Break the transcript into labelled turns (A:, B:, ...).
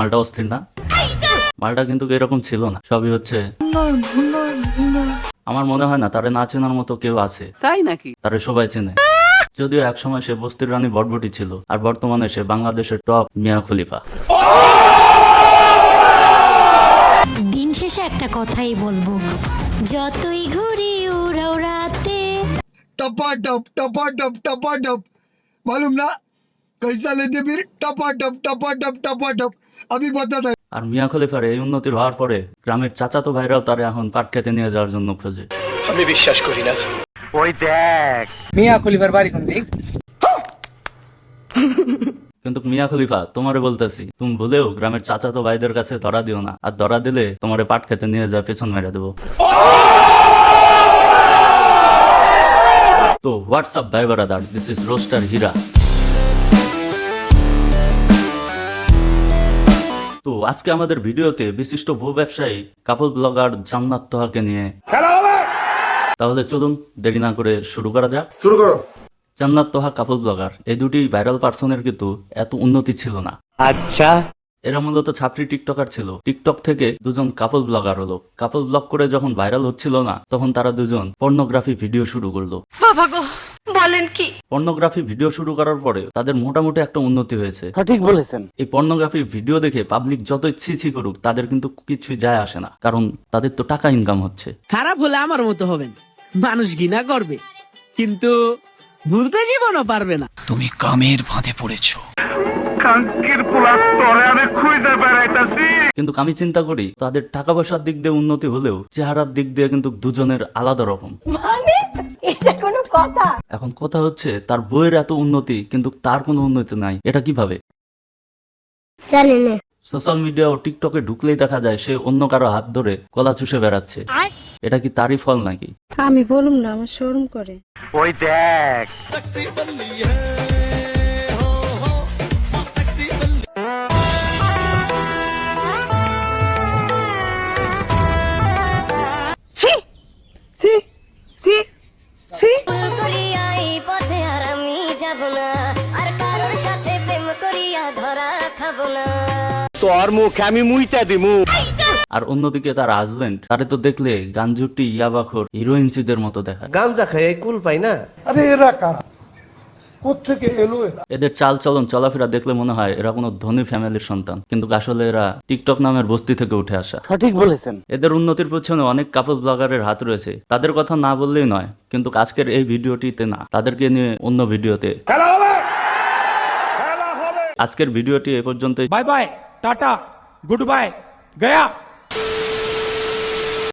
A: মালটা অস্থির না? মালটা কিন্তু এরকম ছিল না, সবই হচ্ছে। আমার মনে হয় না তারে না চেনার মতো কেউ আছে।
B: তাই নাকি?
A: তারে সবাই চেনে। যদিও একসময় সে বস্তির রানী বটবটি ছিল, আর বর্তমানে সে বাংলাদেশের টপ মিয়া খলিফা।
C: দিন শেষে একটা কথাই বলবো, যতই ঘুরি উড়াও রাতে।
D: टपाटप टपाटप टपाटप मालूम ना कैसा लेते फिर टपाटप टपाटप टपाटप अभी बता था।
A: আর মিয়া খলিফার এই উন্নতি হওয়ার পরে গ্রামের চাচাতো ভাইরাও তারে এখন পাট খেতে নিয়ে যাওয়ার জন্য খোঁজে।
E: আমি বিশ্বাস করি না।
F: ওই দেখ মিয়া খলিফার বাড়ি কোন দিক?
A: কিন্তু মিয়া খলিফা, তোমারে বলতেছি, তুমি ভুলেও গ্রামের চাচাতো ভাইদের কাছে ধরা দিও না, আর ধরা দিলে তোমারে পাট খেতে নিয়ে যা পেছন মেরে দেবো। তো হোয়াটসঅ্যাপ ভাই ব্রাদার, দিস ইজ রোস্টার হীরা। তো আজকে আমাদের ভিডিওতে বিশিষ্ট ভূ ব্যবসায়ী কাপল ব্লগার জান্নাত তোহাকে নিয়ে। তাহলে চলুন দেরি না করে শুরু করা যাক।
D: शुरू करो।
A: জান্নাত তোহা কাপল ব্লগার, এই দুটি ভাইরাল পার্সনের কিন্তু এত উন্নতি ছিল না।
F: আচ্ছা,
A: এরা মূলত ছাত্রী টিকটকার ছিল। টিকটক থেকে দুজন কাপল ব্লগার হলো। কাপল ব্লগ করে যখন ভাইরাল হচ্ছিল না, তখন তারা দুজন পর্নোগ্রাফি ভিডিও শুরু করলো।
C: বলেন কি?
A: পর্নোগ্রাফি ভিডিও শুরু করার পরে তাদের মোটামুটি একটা উন্নতি হয়েছে।
F: সঠিক বলেছেন।
A: এই পর্নোগ্রাফির ভিডিও দেখে পাবলিক যতই ছি করুক, তাদের কিন্তু কিছুই যায় আসে না, কারণ তাদের তো টাকা ইনকাম হচ্ছে।
B: খারাপ হলে আমার মতো হবেন, মানুষ ঘৃণা করবে, কিন্তু ভুলতে জীবনও পারবে না।
E: তুমি কামের ফাঁদে পড়েছো।
A: কিন্তু আমি চিন্তা করি, তাদের টাকা পয়সার দিক দিয়ে উন্নতি হলেও চেহারার দিক দিয়ে কিন্তু দুজনের আলাদা রকম। এখন কথা হচ্ছে, তার বইয়ের এত উন্নতি কিন্তু তার কোনো উন্নতি নাই, এটা কিভাবে? সোশ্যাল মিডিয়া ও টিকটকে ঢুকলেই দেখা যায় সে অন্য কারো হাত ধরে কলা চুষে বেড়াচ্ছে। এটা কি তারই ফল নাকি?
G: আমি বলুম না, আমার শরম করে।
F: ওই দেখ
C: পথে আর আমি যাব না, আর কারোর সাথে প্রেম করিয়া ধরা খাবো না।
F: তোর মুখে আমি মুইতা দিমু।
A: আর অন্যদিকে তার হাজবেন্ড, তারে তো দেখলে গাঞ্জুটি, ইয়াবাখোর, হিরোইনচিদের মতো দেখায়।
E: গাঞ্জা খাই কুল পাই না।
D: अरे एरा कारा কোত্থেকে এলো এরা?
A: এদের চাল চলন চলাফেরা দেখলে মনে হয় এরা কোনো ধনী ফ্যামিলির সন্তান, কিন্তু আসলে এরা টিকটক নামের বস্তি থেকে উঠে আসা।
F: সঠিক বলেছেন।
A: এদের উন্নতির পেছনে অনেক কাপল ব্লগারের হাত রয়েছে, তাদের কথা না বললেই নয়। কিন্তু আজকের এই ভিডিওটিতে না, তাদেরকে নিয়ে অন্য ভিডিওতে। আজকের ভিডিওটি এ পর্যন্তই।
H: Bye bye ta-ta good bye गया।